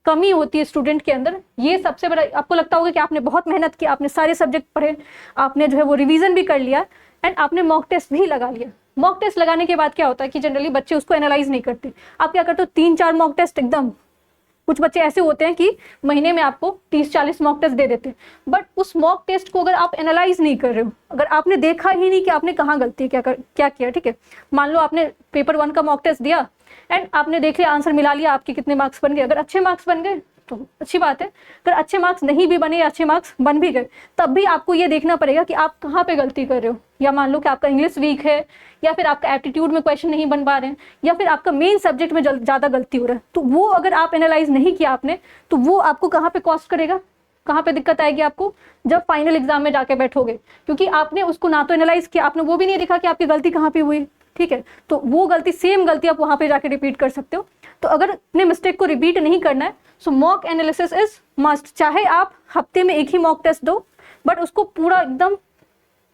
S1: कमी होती है स्टूडेंट के अंदर। ये सबसे बड़ा, आपको लगता होगा कि आपने बहुत मेहनत की, आपने सारे सब्जेक्ट पढ़े, आपने जो है वो रिवीजन भी कर लिया एंड आपने मॉक टेस्ट भी लगा लिया। मॉक टेस्ट लगाने के बाद क्या होता है कि जनरली बच्चे उसको एनालाइज नहीं करते। आप क्या करते हो, 3-4 मॉक टेस्ट एकदम, कुछ बच्चे ऐसे होते हैं कि महीने में आपको 30-40 मॉक टेस्ट दे देते हैं, बट उस मॉक टेस्ट को अगर आप एनालाइज नहीं कर रहे हो, अगर आपने देखा ही नहीं कि आपने कहाँ गलती क्या किया, ठीक है। मान लो आपने पेपर 1 का मॉक टेस्ट दिया एंड आपने देख लिया, आंसर मिला लिया, आपके कितने मार्क्स बन गए। अगर अच्छे मार्क्स बन गए तो अच्छी बात है, अगर अच्छे मार्क्स नहीं भी बने या अच्छे मार्क्स बन भी गए, तब भी आपको ये देखना पड़ेगा कि आप कहाँ पे गलती कर रहे हो। या मान लो कि आपका इंग्लिश वीक है, या फिर आपका एप्टीट्यूड में क्वेश्चन नहीं बन पा रहे हैं, या फिर आपका मेन सब्जेक्ट में ज़्यादा गलती हो रहा है, तो वो अगर आप एनालाइज नहीं किया आपने, तो वो आपको कहाँ पे कॉस्ट करेगा, कहाँ पे दिक्कत आएगी आपको, जब फाइनल एग्जाम में जाके बैठोगे, क्योंकि आपने उसको ना तो एनालाइज किया, आपने वो भी नहीं देखा कि आपकी गलती कहाँ पे हुई, ठीक है। तो वो गलती, सेम गलती आप वहाँ पे जाके रिपीट कर सकते हो। तो अगर अपने मिस्टेक को रिपीट नहीं करना है, सो मॉक एनालिसिस इज मस्ट। चाहे आप हफ्ते में एक ही मॉक टेस्ट दो, बट उसको पूरा एकदम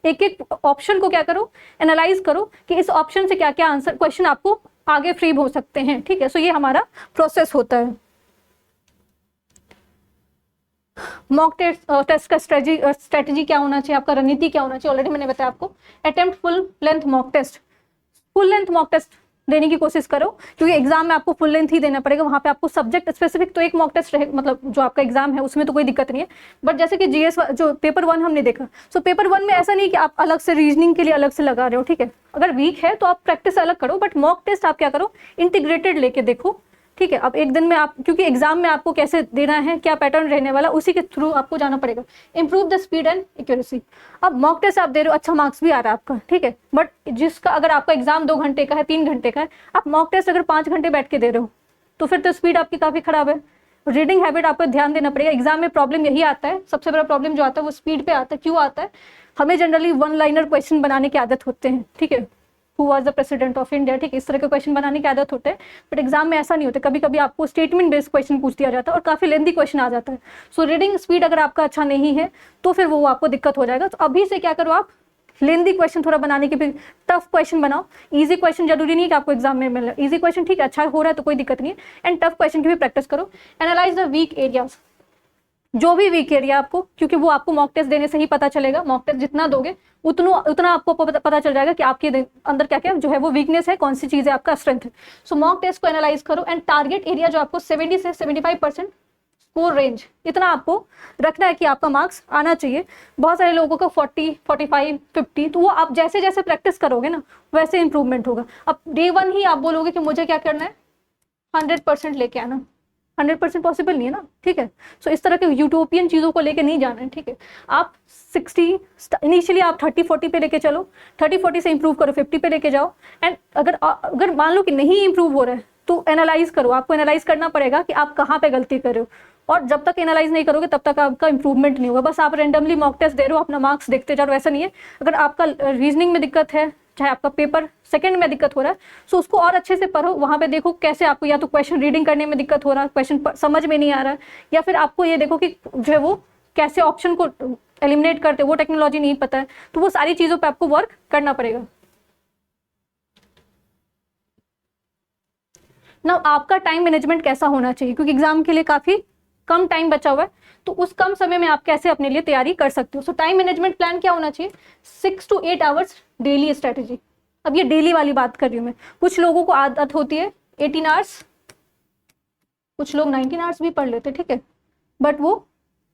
S1: एक एक ऑप्शन को क्या करो, एनालाइज करो कि इस ऑप्शन से क्या क्या आंसर क्वेश्चन आपको आगे फ्री हो सकते हैं, ठीक है। सो ये हमारा प्रोसेस होता है। मॉक टेस्ट का स्ट्रेटेजी क्या होना चाहिए, आपका रणनीति क्या होना चाहिए, ऑलरेडी मैंने बताया आपको। Attempt full length mock test, full length mock test देने की कोशिश करो, क्योंकि एग्जाम में आपको फुल लेंथ ही देना पड़ेगा। वहाँ पे आपको सब्जेक्ट स्पेसिफिक तो एक मॉक टेस्ट रहे, मतलब जो आपका एग्जाम है उसमें तो कोई दिक्कत नहीं है, बट जैसे कि जीएस जो पेपर 1 हमने देखा, सो पेपर 1 में ऐसा नहीं कि आप अलग से रीजनिंग के लिए अलग से लगा रहे हो, ठीक है। अगर वीक है तो आप प्रैक्टिस अलग करो, बट मॉक टेस्ट आप क्या करो, इंटीग्रेटेड लेके देखो, ठीक है। अब एक दिन में आप, क्योंकि एग्जाम में आपको कैसे देना है, क्या पैटर्न रहने वाला, उसी के थ्रू आपको जाना पड़ेगा। Improve the speed and accuracy. अब मॉक टेस्ट आप दे रहे हो, अच्छा मार्क्स भी आ रहा है आपका, ठीक है, बट जिसका अगर आपका एग्जाम 2 घंटे का है, 3 घंटे का है, आप मॉक टेस्ट अगर 5 घंटे बैठ के दे रहे हो, तो फिर तो स्पीड आपकी काफ़ी खराब है। रीडिंग हैबिट आपको ध्यान देना पड़ेगा। एग्जाम में प्रॉब्लम यही आता है, सबसे बड़ा प्रॉब्लम जो आता है वो स्पीड पे आता है। क्यों आता है, हमें जनरली 1 लाइनर क्वेश्चन बनाने की आदत होते हैं, ठीक है। Who was the president of India, ठीक है, इस तरह के क्वेश्चन बनाने की आदत होते हैं, बट एग्जाम में ऐसा नहीं होता। कभी कभी आपको स्टेटमेंट बेस्ड क्वेश्चन पूछ दिया जाता है और काफी लेंथी क्वेश्चन आ जाता है। सो रीडिंग स्पीड अगर आपका अच्छा नहीं है तो फिर वो आपको दिक्कत हो जाएगा। तो अभी से क्या करो, आप लेंथी क्वेश्चन थोड़ा बनाने के, फिर टफ क्वेश्चन बनाओ। इजी क्वेश्चन जरूरी नहीं है कि आपको एग्जाम में मिले, इजी क्वेश्चन ठीक है, अच्छा हो रहा है तो कोई दिक्कत नहीं है, एंड टफ क्वेश्चन की भी प्रैक्टिस करो। एनालाइज द वीक एरियाज, जो भी वीक एरिया आपको, क्योंकि वो आपको मॉक टेस्ट देने से ही पता चलेगा। मॉक टेस्ट जितना दोगे उतना आपको पता चल जाएगा कि आपके अंदर क्या क्या जो है वो वीकनेस है, कौन सी चीज़ है आपका स्ट्रेंथ है। सो मॉक टेस्ट को एनालाइज करो एंड टारगेट एरिया जो आपको 70 से 75% स्कोर रेंज, इतना आपको रखना है कि आपका मार्क्स आना चाहिए। बहुत सारे लोगों का 40, 45, 50, तो वो आप जैसे जैसे प्रैक्टिस करोगे ना वैसे इंप्रूवमेंट होगा। अब डे 1 ही आप बोलोगे कि मुझे क्या करना है, 100% लेके आना, 100% पॉसिबल नहीं है ना, ठीक है। सो इस तरह के यूटोपियन चीज़ों को लेके नहीं जाना है, ठीक है। आप 60 इनिशियली आप 30-40 पे लेके चलो, 30-40 से इंप्रूव करो, 50 पे लेके जाओ। एंड अगर मान लो कि नहीं इंप्रूव हो रहा है तो एनालाइज करो, आपको एनालाइज करना पड़ेगा कि आप कहाँ पे गलती कर रहे हो। और जब तक एनालाइज नहीं करोगे तब तक आपका इंप्रूवमेंट नहीं होगा। बस आप रेंडमली मॉक टेस्ट दे रहे हो, अपना मार्क्स देखते जा रहे हो, ऐसा नहीं है। अगर आपका रीजनिंग में दिक्कत है, चाहे आपका पेपर सेकंड में दिक्कत हो रहा है, सो उसको और अच्छे से पढ़ो, वहाँ पे देखो कैसे आपको या तो क्वेश्चन रीडिंग करने में दिक्कत हो रहा है, क्वेश्चन समझ में नहीं आ रहा है, या फिर आपको ये देखो कि जो है वो कैसे ऑप्शन को एलिमिनेट करते, वो टेक्नोलॉजी नहीं पता है, तो वो सारी चीज़ों पर आपको वर्क करना पड़ेगा ना। आपका टाइम मैनेजमेंट कैसा होना चाहिए, क्योंकि एग्जाम के लिए काफ़ी कम टाइम बचा हुआ है, तो उस कम समय में आप कैसे अपने लिए तैयारी कर सकते हो। सो टाइम मैनेजमेंट प्लान क्या होना चाहिए, 6 to 8 आवर्स डेली स्ट्रैटेजी। अब ये डेली वाली बात कर रही हूँ मैं। कुछ लोगों को आदत होती है 18 आवर्स, कुछ लोग 19 आवर्स भी पढ़ लेते हैं, ठीक है, बट वो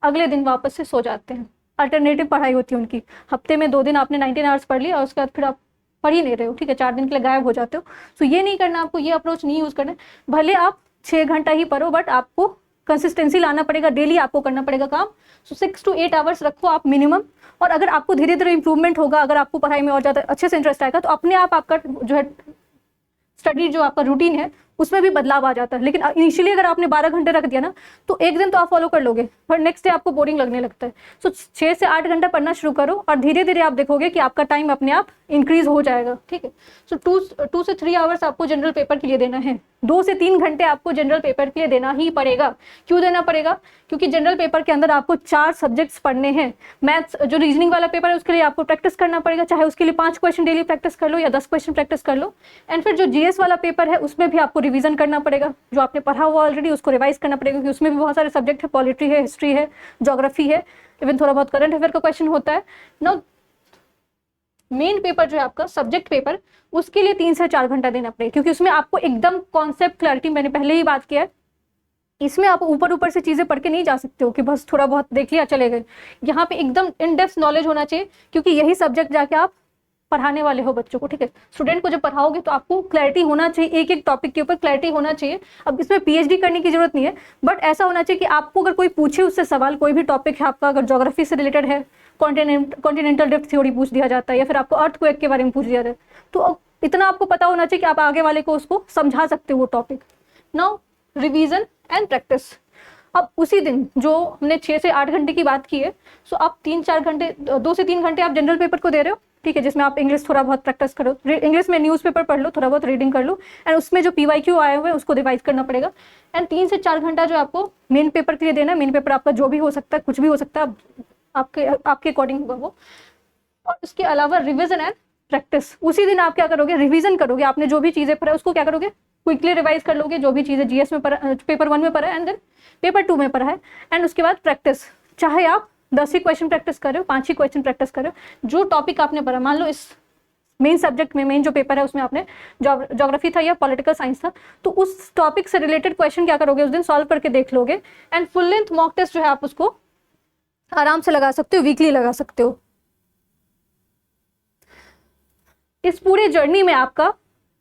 S1: अगले दिन वापस से सो जाते हैं। अल्टरनेटिव पढ़ाई होती है उनकी, हफ्ते में 2 दिन आपने 19 आवर्स पढ़ लिया और उसके बाद फिर आप पढ़ ही नहीं रहे हो, ठीक है, 4 दिन के लिए गायब हो जाते हो। सो ये नहीं करना आपको, ये अप्रोच नहीं यूज़ करना है। भले आप 6 घंटा ही पढ़ो, बट आपको कंसिस्टेंसी लाना पड़ेगा, डेली आपको करना पड़ेगा काम। सो 6 to 8 आवर्स रखो आप मिनिमम। और अगर आपको धीरे धीरे इंप्रूवमेंट होगा, अगर आपको पढ़ाई में और ज़्यादा अच्छे से इंटरेस्ट आएगा, तो अपने आप आपका जो है स्टडी, जो आपका रूटीन है, उसमें भी बदलाव आ जाता है। लेकिन इनिशियली अगर आपने 12 घंटे रख दिया ना, तो एक दिन तो आप फॉलो कर लोगे, पर नेक्स्ट डे आपको बोरिंग लगने लगता है। सो 6 से 8 घंटा पढ़ना शुरू करो और धीरे धीरे आप देखोगे कि आपका टाइम अपने आप इंक्रीज हो जाएगा, ठीक है। सो 2 से 3 आवर्स आपको जनरल पेपर के लिए देना है, 2 से 3 घंटे आपको जनरल पेपर के लिए देना ही पड़ेगा। क्यों देना पड़ेगा, क्योंकि जनरल पेपर के अंदर आपको 4 सब्जेक्ट्स पढ़ने हैं। मैथ्स जो रीजनिंग वाला पेपर है उसके लिए आपको प्रैक्टिस करना पड़ेगा, चाहे उसके लिए 5 क्वेश्चन डेली प्रैक्टिस कर लो या 10 क्वेश्चन प्रैक्टिस कर लो। एंड फिर जो जीएस वाला पेपर है उसमें भी आपको रिवीजन करना पड़ेगा, जो आपने पढ़ा हुआ ऑलरेडी उसको रिवाइज करना पड़ेगा, क्योंकि उसमें भी बहुत सारे सब्जेक्ट है, पॉलिटी है, हिस्ट्री है, ज्योग्राफी है, इवन थोड़ा बहुत करंट अफेयर का क्वेश्चन होता है ना। मेन पेपर जो है आपका सब्जेक्ट पेपर, उसके लिए 3 से 4 घंटा देना पड़ेगा, क्योंकि उसमें आपको एकदम कॉन्सेप्ट क्लैरिटी, मैंने पहले ही बात किया है, इसमें आप ऊपर ऊपर से चीज़ें पढ़ के नहीं जा सकते हो कि बस थोड़ा बहुत देख लिया चले गए। यहाँ पे एकदम इन डेप्थ नॉलेज होना चाहिए, क्योंकि यही सब्जेक्ट जाके आप पढ़ाने वाले हो बच्चों को, ठीक है। स्टूडेंट को जब पढ़ाओगे तो आपको क्लैरिटी होना चाहिए, एक एक टॉपिक के ऊपर क्लैरिटी होना चाहिए। अब इसमें पीएचडी करने की जरूरत नहीं है, बट ऐसा होना चाहिए कि आपको अगर कोई पूछे उससे सवाल, कोई भी टॉपिक है आपका, अगर ज्योग्राफी से रिलेटेड है, कॉन्टिनेंटल ड्रिफ्ट थ्योरी पूछ दिया जाता है, या फिर आपको अर्थक्वेक के बारे में पूछ दिया जाता है, तो इतना आपको पता होना चाहिए कि आप आगे वाले को उसको समझा सकते हो वो topic. Now revision and practice. अब उसी दिन जो हमने 6 से 8 घंटे की बात की है, सो आप 3-4 घंटे, 2 से 3 घंटे आप जनरल पेपर को दे रहे हो, ठीक है, जिसमें आप इंग्लिश थोड़ा बहुत प्रैक्टिस करो, इंग्लिश में न्यूज़पेपर पढ़ लो, थोड़ा बहुत रीडिंग कर लो, एंड उसमें जो पीवाईक्यू आए हुए हैं उसको रिवाइज करना पड़ेगा। एंड 3 से 4 घंटा जो आपको मेन पेपर के लिए देना है। मेन पेपर आपका जो भी हो सकता है, कुछ भी हो सकता है, आपके अकॉर्डिंग होगा वो। और उसके अलावा रिविजन एंड प्रैक्टिस, उसी दिन आप क्या करोगे, रिविजन करोगे, आपने जो भी चीज़ें पढ़ा उसको क्या करोगे, क्विकली रिवाइज कर लोगे, जो भी चीज़ें जीएस में पढ़ा, पेपर 1 में पढ़ा है, एंड देन पेपर 2 में पढ़ा है। एंड उसके बाद प्रैक्टिस, चाहे आप 10 ही क्वेश्चन प्रैक्टिस कर रहे हो, 5 ही क्वेश्चन प्रैक्टिस कर रहे हो, जो टॉपिक आपने पढ़ा, मान लो इस मेन सब्जेक्ट में, मेन जो पेपर है उसमें आपने ज्योग्राफी था या पॉलिटिकल साइंस था, तो उस टॉपिक से रिलेटेड क्वेश्चन क्या करोगे, उस दिन सॉल्व करके देख लोगे। And full length mock test जो है आप उसको आराम से लगा सकते हो, वीकली लगा सकते हो। इस पूरे जर्नी में आपका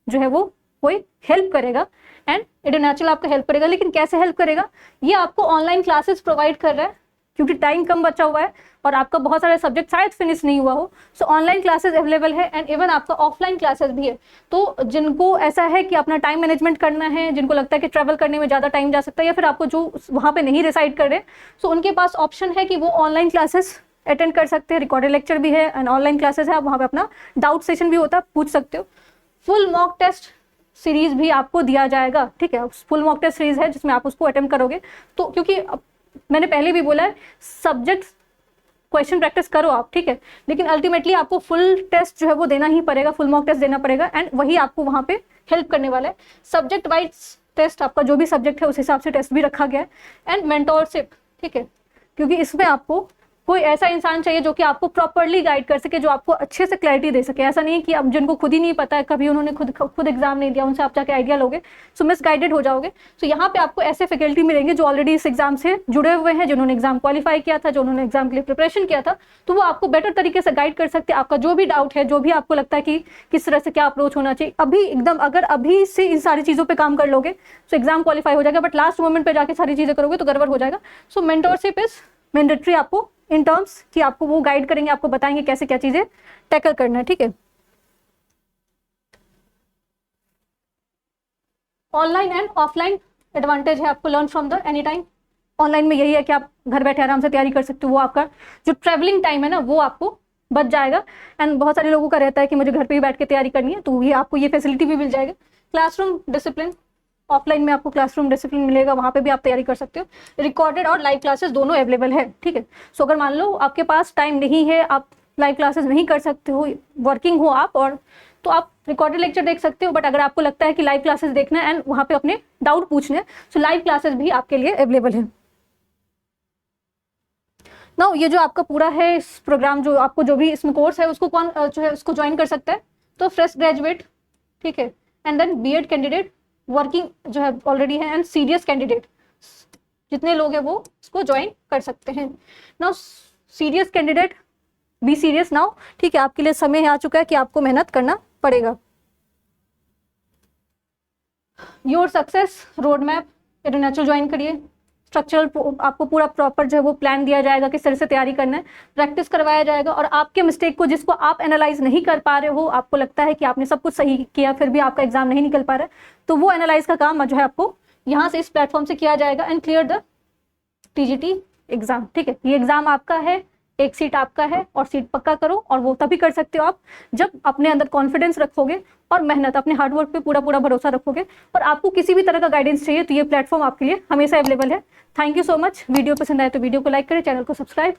S1: जो है वो कोई हेल्प करेगा, एंड इंटरनेशनल आपका हेल्प करेगा। लेकिन कैसे हेल्प करेगा, ये आपको ऑनलाइन क्लासेस प्रोवाइड कर रहा है, क्योंकि टाइम कम बचा हुआ है और आपका बहुत सारे सब्जेक्ट शायद फिनिश नहीं हुआ हो। सो ऑनलाइन क्लासेस अवेलेबल है, एंड इवन आपका ऑफलाइन क्लासेस भी है। तो जिनको ऐसा है कि अपना टाइम मैनेजमेंट करना है, जिनको लगता है कि ट्रैवल करने में ज़्यादा टाइम जा सकता है, या फिर आपको जो वहाँ पे नहीं रिसाइड कर रहे, सो उनके पास ऑप्शन है कि वो ऑनलाइन क्लासेस अटेंड कर सकते हैं। रिकॉर्डेड लेक्चर भी है एंड ऑनलाइन क्लासेस है, आप वहाँ पे अपना डाउट सेशन भी होता है, पूछ सकते हो। फुल मॉक टेस्ट सीरीज भी आपको दिया जाएगा, ठीक है, फुल मॉक टेस्ट सीरीज है जिसमें आप उसको अटेम्प्ट करोगे। तो क्योंकि मैंने पहले भी बोला है, सब्जेक्ट क्वेश्चन प्रैक्टिस करो आप, ठीक है, लेकिन अल्टीमेटली आपको फुल टेस्ट जो है वो देना ही पड़ेगा, फुल मॉक टेस्ट देना पड़ेगा, एंड वही आपको वहाँ पे हेल्प करने वाला है। सब्जेक्ट वाइज टेस्ट, आपका जो भी सब्जेक्ट है उस हिसाब से टेस्ट भी रखा गया है। एंड मेंटोरशिप, ठीक है, क्योंकि इसमें आपको कोई ऐसा इंसान चाहिए जो कि आपको प्रॉपर्ली गाइड कर सके, जो आपको अच्छे से क्लैरिटी दे सके। ऐसा नहीं है कि अब जिनको खुद ही नहीं पता है, कभी उन्होंने खुद एग्जाम नहीं दिया, उनसे आप जाके आइडिया लोगे सो मिसगाइडेड हो जाओगे। सो यहाँ पे आपको ऐसे फैकल्टी मिलेंगे जो ऑलरेडी इस एग्जाम से जुड़े हुए हैं, जिन्होंने एग्जाम क्वालिफाई किया था, जो उन्होंने एग्जाम के लिए प्रिपरेशन किया था, तो वो आपको बेटर तरीके से गाइड कर सकते हैं। आपका जो भी डाउट है, जो भी आपको लगता है कि किस तरह से क्या अप्रोच होना चाहिए, अभी एकदम अगर अभी से इन सारी चीज़ों पर काम कर लोगे तो एग्जाम क्वालिफाई हो जाएगा। बट लास्ट मोमेंट पर जाके सारी चीज़ें करोगे तो गड़बड़ हो जाएगा। सो मेंटरशिप इज मैंडेटरी आपको इन टर्म्स कि आपको वो गाइड करेंगे, आपको बताएंगे कैसे क्या चीजें टैकल करना है, ठीक है। ऑनलाइन एंड ऑफलाइन एडवांटेज है आपको learn from the any time. Online में यही है कि आप घर बैठे आराम से तैयारी कर सकते हो, वो आपका जो ट्रैवलिंग टाइम है ना वो आपको बच जाएगा। एंड बहुत सारे लोगों का रहता है कि मुझे घर पे ही बैठ के तैयारी करनी है, तो ये आपको ये फैसिलिटी भी मिल जाएगा। क्लासरूम डिसिप्लिन, ऑफलाइन में आपको क्लासरूम डिसिप्लिन मिलेगा, वहाँ पे भी आप तैयारी कर सकते हो। रिकॉर्डेड और लाइव क्लासेस दोनों अवेलेबल है, ठीक है। सो अगर मान लो आपके पास टाइम नहीं है, आप लाइव क्लासेस नहीं कर सकते हो, वर्किंग हो आप, और तो आप रिकॉर्डेड लेक्चर देख सकते हो। बट अगर आपको लगता है कि लाइव क्लासेस देखना है एंड वहाँ पे अपने डाउट पूछने हैं, सो लाइव क्लासेस भी आपके लिए अवेलेबल है। ना ये जो आपका पूरा है इस प्रोग्राम, जो आपको जो भी इसमें कोर्स है उसको कौन जो है उसको ज्वाइन कर सकता है, तो फ्रेश ग्रेजुएट, ठीक है, and then BEd candidate, working जो है ऑलरेडी है, एंड सीरियस कैंडिडेट, जितने लोग हैं वो इसको ज्वाइन कर सकते हैं। Now serious candidate, be serious now, ठीक है। आपके लिए समय आ चुका है कि आपको मेहनत करना पड़ेगा। योर सक्सेस रोड मैप इंटरनेचुरल ज्वाइन करिए। स्ट्रक्चरल आपको पूरा प्रॉपर जो है वो प्लान दिया जाएगा, किस तरह से तैयारी करना है, प्रैक्टिस करवाया जाएगा। और आपके मिस्टेक को जिसको आप एनालाइज नहीं कर पा रहे हो, आपको लगता है कि आपने सब कुछ सही किया फिर भी आपका एग्जाम नहीं निकल पा रहा है, तो वो एनालाइज का काम जो है आपको यहाँ से इस प्लेटफॉर्म से किया जाएगा। And clear the TGT exam, ठीक है। ये एग्जाम आपका है, एक सीट आपका है, और सीट पक्का करो। और वो तभी कर सकते हो आप जब अपने अंदर कॉन्फिडेंस रखोगे और मेहनत, अपने हार्डवर्क पे पूरा पूरा भरोसा रखोगे। और आपको किसी भी तरह का गाइडेंस चाहिए तो ये प्लेटफॉर्म आपके लिए हमेशा अवेलेबल है। Thank you so much. Video पसंद आए तो वीडियो को लाइक करें, चैनल को सब्सक्राइब